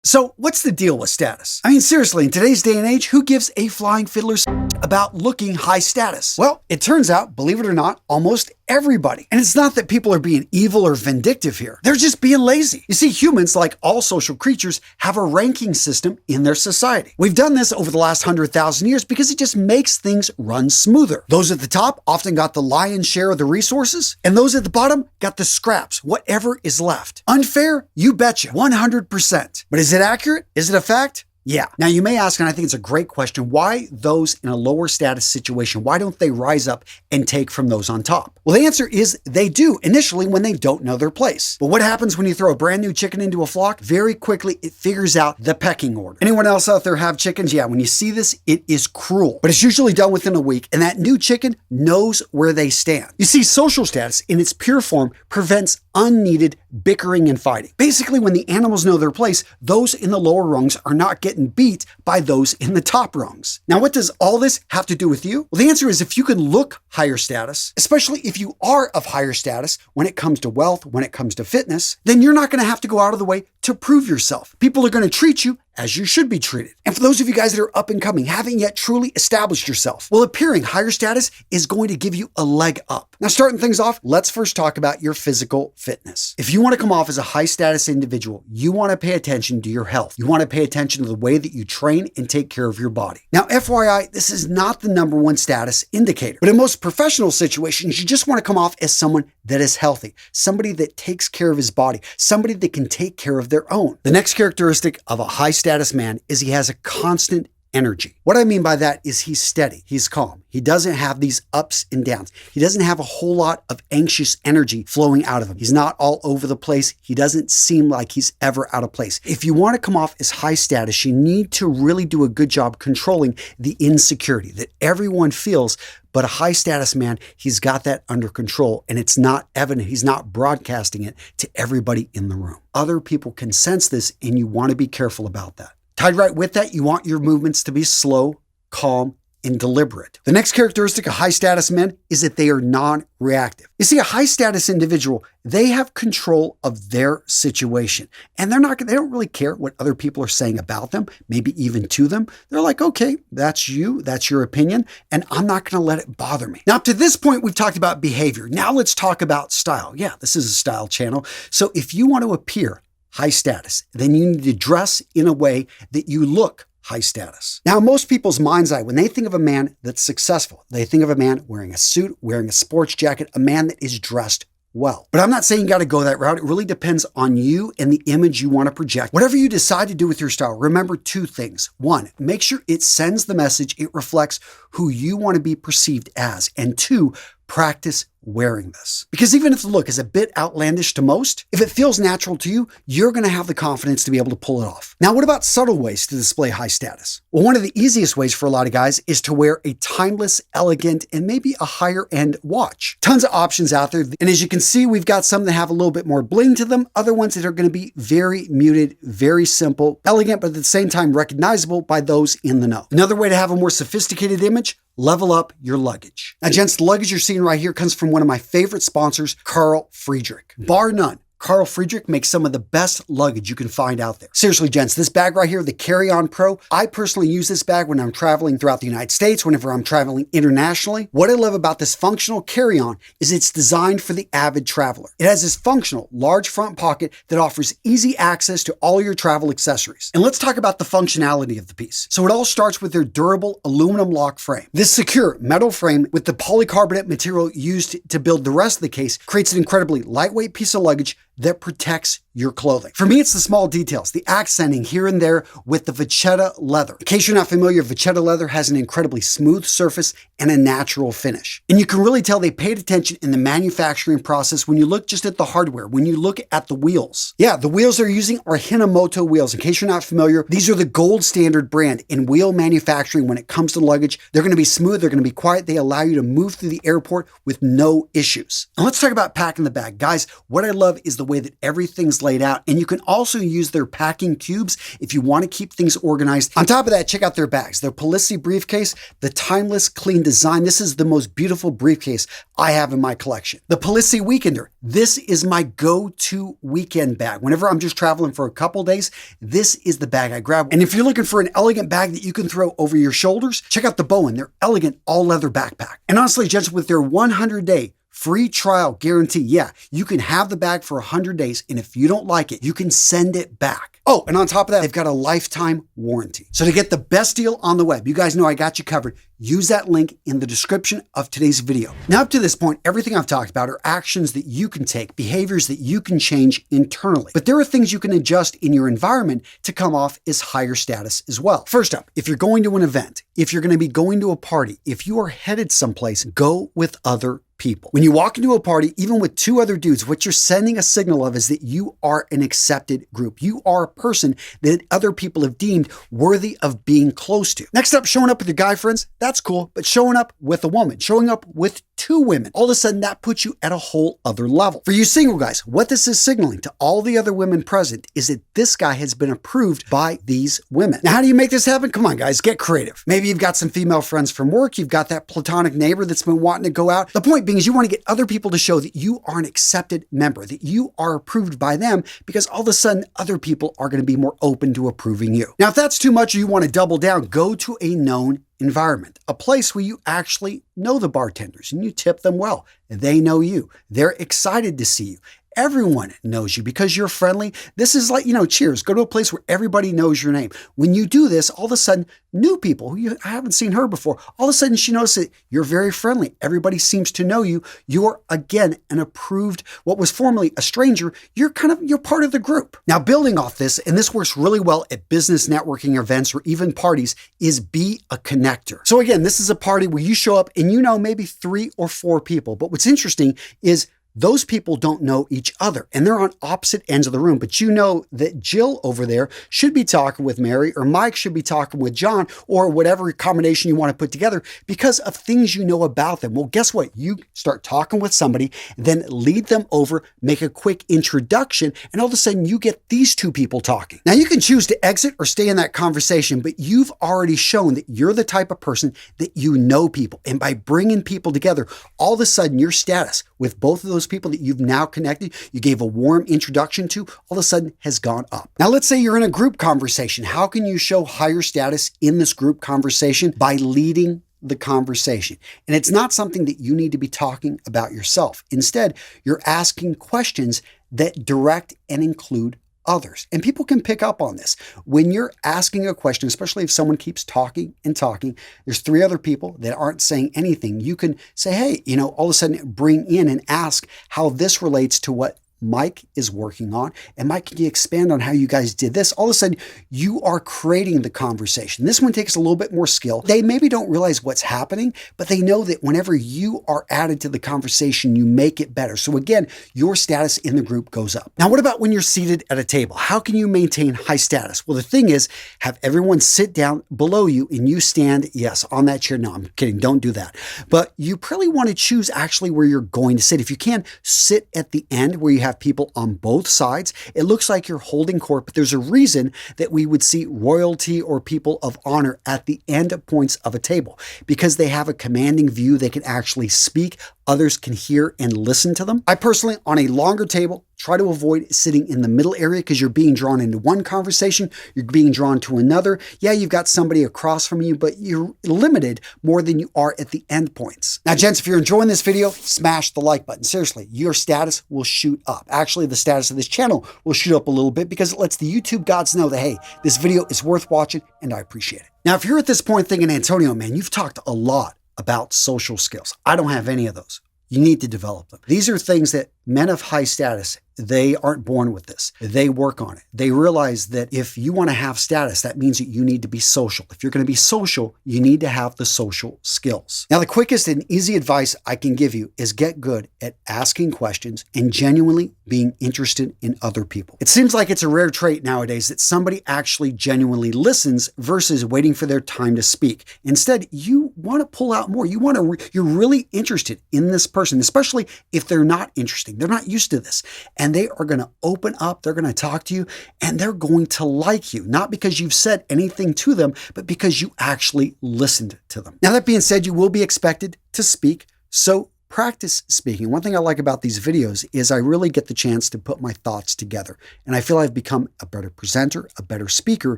So what's the deal with status? I mean, seriously, in today's day and age, who gives a flying fiddler's about looking high status? Well, it turns out, believe it or not, almost everybody. And it's not that people are being evil or vindictive here. They're just being lazy. You see, humans, like all social creatures, have a ranking system in their society. We've done this over the last 100,000 years because it just makes things run smoother. Those at the top often got the lion's share of the resources, and those at the bottom got the scraps, whatever is left. Unfair? You betcha, 100%. But is it accurate? Is it a fact? Yeah. Now you may ask, and I think it's a great question, why those in a lower status situation, why don't they rise up and take from those on top? Well, the answer is they do initially when they don't know their place. But what happens when you throw a brand new chicken into a flock? Very quickly, it figures out the pecking order. Anyone else out there have chickens? Yeah, when you see this, it is cruel. But it's usually done within a week, and that new chicken knows where they stand. You see, social status in its pure form prevents unneeded bickering and fighting. Basically, when the animals know their place, those in the lower rungs are not getting beat by those in the top rungs. Now, what does all this have to do with you? Well, the answer is if you can look higher status, especially if you are of higher status when it comes to wealth, when it comes to fitness, then you're not going to have to go out of the way to prove yourself. People are going to treat you as you should be treated. And for those of you guys that are up and coming, haven't yet truly established yourself, well, appearing higher status is going to give you a leg up. Now, starting things off, let's first talk about your physical fitness. If you want to come off as a high status individual, you want to pay attention to your health. You want to pay attention to the way that you train and take care of your body. Now, FYI, this is not the number one status indicator, but in most professional situations, you just want to come off as someone that is healthy, somebody that takes care of his body, somebody that can take care of their own. The next characteristic of a high status man is he has a constant energy. What I mean by that is he's steady, he's calm. He doesn't have these ups and downs. He doesn't have a whole lot of anxious energy flowing out of him. He's not all over the place. He doesn't seem like he's ever out of place. If you want to come off as high status, you need to really do a good job controlling the insecurity that everyone feels. But a high status man, he's got that under control, and it's not evident. He's not broadcasting it to everybody in the room. Other people can sense this, and you want to be careful about that. Tied right with that, you want your movements to be slow, calm, and deliberate. The next characteristic of high status men is that they are non-reactive. You see, a high status individual, they have control of their situation, and they don't really care what other people are saying about them, maybe even to them. They're like, okay, that's you, that's your opinion, and I'm not going to let it bother me. Now, up to this point, we've talked about behavior. Now let's talk about style. Yeah, this is a style channel. So if you want to appear high status, then you need to dress in a way that you look high status. Now, in most people's mind's eye, when they think of a man that's successful, they think of a man wearing a suit, wearing a sports jacket, a man that is dressed well. But I'm not saying you got to go that route. It really depends on you and the image you want to project. Whatever you decide to do with your style, remember two things. One, make sure it sends the message, it reflects who you want to be perceived as. And two, practice wearing this. Because even if the look is a bit outlandish to most, if it feels natural to you, you're going to have the confidence to be able to pull it off. Now, what about subtle ways to display high status? Well, one of the easiest ways for a lot of guys is to wear a timeless, elegant, and maybe a higher end watch. Tons of options out there. And as you can see, we've got some that have a little bit more bling to them, other ones that are going to be very muted, very simple, elegant, but at the same time recognizable by those in the know. Another way to have a more sophisticated image, level up your luggage. Now, gents, the luggage you're seeing right here comes from one of my favorite sponsors, Carl Friedrich. Bar none, Carl Friedrich makes some of the best luggage you can find out there. Seriously, gents, this bag right here, the Carry-On Pro, I personally use this bag when I'm traveling throughout the United States, whenever I'm traveling internationally. What I love about this functional carry-on is it's designed for the avid traveler. It has this functional, large front pocket that offers easy access to all your travel accessories. And let's talk about the functionality of the piece. So it all starts with their durable aluminum lock frame. This secure metal frame with the polycarbonate material used to build the rest of the case creates an incredibly lightweight piece of luggage that protects your clothing. For me, it's the small details, the accenting here and there with the vachetta leather. In case you're not familiar, vachetta leather has an incredibly smooth surface and a natural finish. And you can really tell they paid attention in the manufacturing process when you look just at the hardware, when you look at the wheels. Yeah, the wheels they're using are Hinomoto wheels. In case you're not familiar, these are the gold standard brand in wheel manufacturing when it comes to luggage. They're going to be smooth, they're going to be quiet, they allow you to move through the airport with no issues. And let's talk about packing the bag. Guys, what I love is the way that everything's things laid out. And you can also use their packing cubes if you want to keep things organized. On top of that, check out their bags. Their Policy briefcase, the timeless clean design. This is the most beautiful briefcase I have in my collection. The Policy Weekender. This is my go-to weekend bag. Whenever I'm just traveling for a couple days, this is the bag I grab. And if you're looking for an elegant bag that you can throw over your shoulders, check out the Bowen, their elegant all-leather backpack. And honestly, gents, with their 100-day free trial guarantee, yeah, you can have the bag for 100 days, and if you don't like it, you can send it back. Oh, and on top of that, they've got a lifetime warranty. So to get the best deal on the web, you guys know I got you covered. Use that link in the description of today's video. Now, up to this point, everything I've talked about are actions that you can take, behaviors that you can change internally. But there are things you can adjust in your environment to come off as higher status as well. First up, if you're going to an event, if you're going to be going to a party, if you are headed someplace, go with other people. When you walk into a party, even with two other dudes, what you're sending a signal of is that you are an accepted group. You are a person that other people have deemed worthy of being close to. Next up, showing up with your guy friends, that's cool, but showing up with a woman, showing up with two women, all of a sudden that puts you at a whole other level. For you single guys, what this is signaling to all the other women present is that this guy has been approved by these women. Now, how do you make this happen? Come on, guys, get creative. Maybe you've got some female friends from work, you've got that platonic neighbor that's been wanting to go out. The point being is you want to get other people to show that you are an accepted member, that you are approved by them, because all of a sudden other people are going to be more open to approving you. Now, if that's too much or you want to double down, go to a known environment, a place where you actually know the bartenders and you tip them well. They know you. They're excited to see you. Everyone knows you because you're friendly. This is like, cheers. Go to a place where everybody knows your name. When you do this, all of a sudden, new people who I haven't seen her before, all of a sudden she knows that you're very friendly. Everybody seems to know you. You're, again, an approved, what was formerly a stranger. You're part of the group. Now, building off this, and this works really well at business networking events or even parties, is be a connector. So again, this is a party where you show up and you know maybe 3 or 4 people. But what's interesting is those people don't know each other and they're on opposite ends of the room, but you know that Jill over there should be talking with Mary or Mike should be talking with John or whatever combination you want to put together because of things you know about them. Well, guess what? You start talking with somebody, then lead them over, make a quick introduction, and all of a sudden you get these 2 people talking. Now you can choose to exit or stay in that conversation, but you've already shown that you're the type of person that you know people. And by bringing people together, all of a sudden your status with both of those people that you've now connected, you gave a warm introduction to, all of a sudden has gone up. Now, let's say you're in a group conversation. How can you show higher status in this group conversation? By leading the conversation. And it's not something that you need to be talking about yourself. Instead, you're asking questions that direct and include others. And people can pick up on this. When you're asking a question, especially if someone keeps talking and talking, there's 3 other people that aren't saying anything. You can say, hey, all of a sudden bring in and ask how this relates to what Mike is working on. And Mike, can you expand on how you guys did this? All of a sudden, you are creating the conversation. This one takes a little bit more skill. They maybe don't realize what's happening, but they know that whenever you are added to the conversation, you make it better. So again, your status in the group goes up. Now, what about when you're seated at a table? How can you maintain high status? Well, the thing is, have everyone sit down below you and you stand, yes, on that chair. No, I'm kidding. Don't do that. But you probably want to choose actually where you're going to sit. If you can, sit at the end where you have people on both sides. It looks like you're holding court, but there's a reason that we would see royalty or people of honor at the end points of a table because they have a commanding view. They can actually speak. Others can hear and listen to them. I personally, on a longer table, try to avoid sitting in the middle area because you're being drawn into one conversation, you're being drawn to another. Yeah, you've got somebody across from you, but you're limited more than you are at the end points. Now, gents, if you're enjoying this video, smash the like button. Seriously, your status will shoot up. Actually, the status of this channel will shoot up a little bit because it lets the YouTube gods know that, hey, this video is worth watching and I appreciate it. Now, if you're at this point thinking, Antonio, man, you've talked a lot about social skills. I don't have any of those. You need to develop them. These are things that men of high status, they aren't born with this. They work on it. They realize that if you want to have status, that means that you need to be social. If you're going to be social, you need to have the social skills. Now, the quickest and easy advice I can give you is get good at asking questions and genuinely being interested in other people. It seems like it's a rare trait nowadays that somebody actually genuinely listens versus waiting for their time to speak. Instead, you want to pull out more. You're really interested in this person, especially if they're not interesting. anything. They're not used to this. And they are going to open up, they're going to talk to you, and they're going to like you. Not because you've said anything to them, but because you actually listened to them. Now, that being said, you will be expected to speak, so practice speaking. One thing I like about these videos is I really get the chance to put my thoughts together. And I feel I've become a better presenter, a better speaker,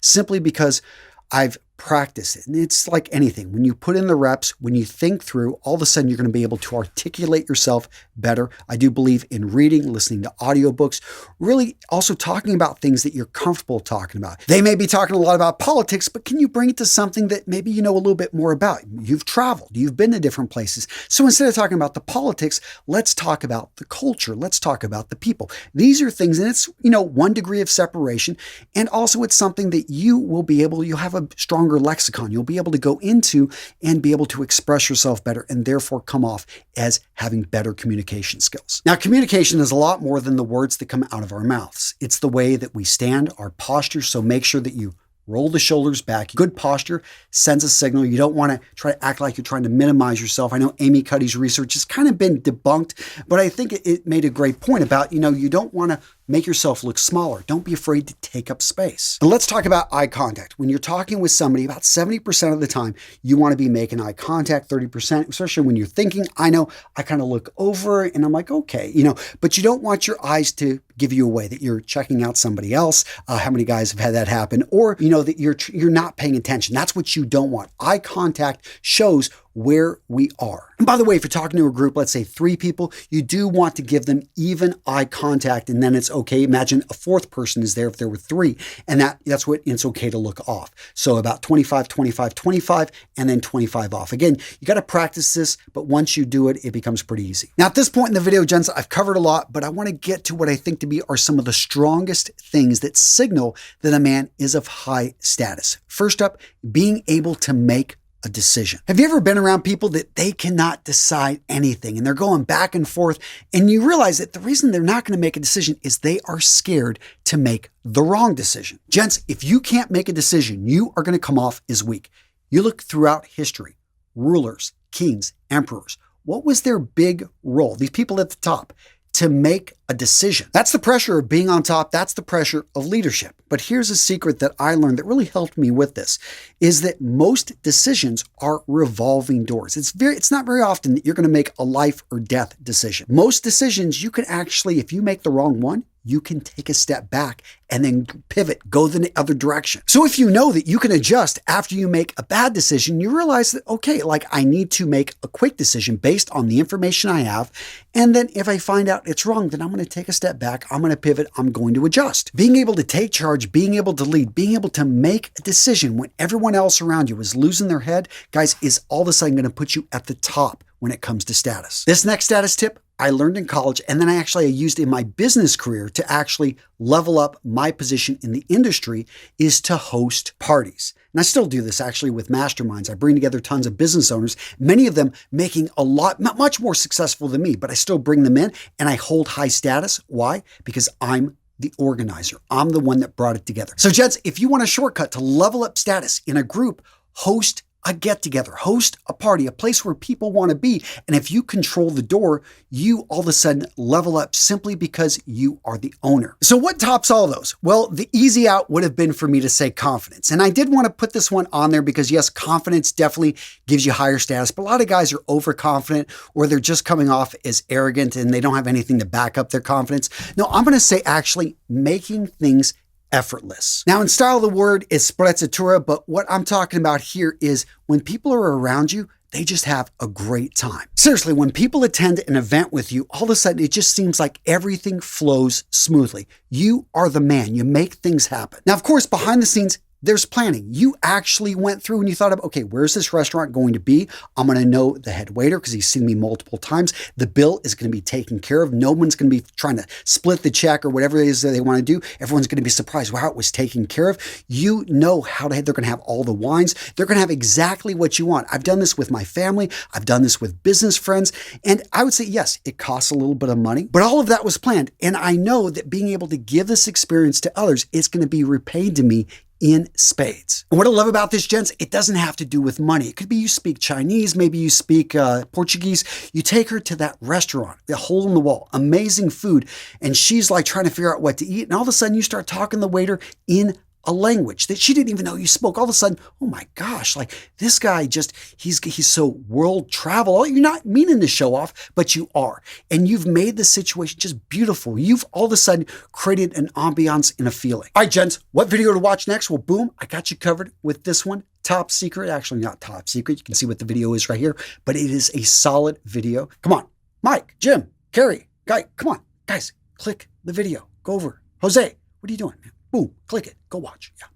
simply because I've practiced it. And it's like anything. When you put in the reps, when you think through, all of a sudden you're going to be able to articulate yourself better. I do believe in reading, listening to audiobooks, really also talking about things that you're comfortable talking about. They may be talking a lot about politics, but can you bring it to something that maybe you know a little bit more about? You've traveled, you've been to different places. So instead of talking about the politics, let's talk about the culture. Let's talk about the people. These are things, and it's, one degree of separation. And also it's something that you'll have a stronger lexicon. You'll be able to go into and be able to express yourself better and therefore come off as having better communication skills. Now, communication is a lot more than the words that come out of our mouths. It's the way that we stand, our posture. So make sure that you roll the shoulders back. Good posture sends a signal. You don't want to try to act like you're trying to minimize yourself. I know Amy Cuddy's research has kind of been debunked, but I think it made a great point about, you don't want to make yourself look smaller. Don't be afraid to take up space. But let's talk about eye contact. When you're talking with somebody, about 70% of the time, you want to be making eye contact, 30%, especially when you're thinking. I know I kind of look over and I'm like, okay, but you don't want your eyes to give you away that you're checking out somebody else. How many guys have had that happen? Or, that you're not paying attention. That's what you don't want. Eye contact shows where we are. And by the way, if you're talking to a group, let's say 3 people, you do want to give them even eye contact, and then it's okay. Imagine a 4th person is there if there were 3, and that's what it's okay to look off. So about 25, 25, 25, and then 25 off. Again, you got to practice this, but once you do it, it becomes pretty easy. Now, at this point in the video, gents, I've covered a lot, but I want to get to what I think to be are some of the strongest things that signal that a man is of high status. First up, being able to make a decision. Have you ever been around people that they cannot decide anything and they're going back and forth, and you realize that the reason they're not going to make a decision is they are scared to make the wrong decision? Gents, if you can't make a decision, you are going to come off as weak. You look throughout history, rulers, kings, emperors. What was their big role? These people at the top, to make a decision. That's the pressure of being on top. That's the pressure of leadership. But here's a secret that I learned that really helped me with this, is that most decisions are revolving doors. It's not very often that you're going to make a life or death decision. Most decisions, you can actually, if you make the wrong one, you can take a step back and then pivot, go the other direction. So if you know that you can adjust after you make a bad decision, you realize that, okay, I need to make a quick decision based on the information I have. And then if I find out it's wrong, then I'm going to take a step back. I'm going to pivot. I'm going to adjust. Being able to take charge, being able to lead, being able to make a decision when everyone else around you is losing their head, guys, is all of a sudden going to put you at the top when it comes to status. This next status tip I learned in college, and then I used in my business career to actually level up my position in the industry, is to host parties. And I still do this actually with masterminds. I bring together tons of business owners, many of them making much more successful than me, but I still bring them in and I hold high status. Why? Because I'm the organizer. I'm the one that brought it together. So gents, if you want a shortcut to level up status in a group, host a get-together, host a party, a place where people want to be. And if you control the door, you all of a sudden level up simply because you are the owner. So what tops all those? Well, the easy out would have been for me to say confidence. And I did want to put this one on there because yes, confidence definitely gives you higher status, but a lot of guys are overconfident or they're just coming off as arrogant and they don't have anything to back up their confidence. No, I'm going to say actually making things effortless. Now, in style, the word is sprezzatura, but what I'm talking about here is when people are around you, they just have a great time. Seriously, when people attend an event with you, all of a sudden it just seems like everything flows smoothly. You are the man. You make things happen. Now, of course, behind the scenes, there's planning. You actually went through and you thought of, okay, where's this restaurant going to be? I'm going to know the head waiter because he's seen me multiple times. The bill is going to be taken care of. No one's going to be trying to split the check or whatever it is that they want to do. Everyone's going to be surprised. Wow, it was taken care of. You know how they're going to have all the wines. They're going to have exactly what you want. I've done this with my family. I've done this with business friends. And I would say, yes, it costs a little bit of money, but all of that was planned. And I know that being able to give this experience to others, it's going to be repaid to me in spades. And what I love about this, gents, it doesn't have to do with money. It could be you speak Chinese, maybe you speak Portuguese. You take her to that restaurant, the hole in the wall, amazing food, and she's like trying to figure out what to eat, and all of a sudden you start talking to the waiter in a language that she didn't even know you spoke. All of a sudden, oh my gosh, like this guy he's so world travel. You're not meaning to show off, but you are. And you've made the situation just beautiful. You've all of a sudden created an ambiance and a feeling. All right, gents, what video to watch next? Well, boom, I got you covered with this one. Top secret, actually not top secret. You can see what the video is right here, but it is a solid video. Come on, Mike, Jim, Carrie, Guy, come on, guys, click the video. Go over. Jose, what are you doing, man? Boom, click it. Go watch. Yeah.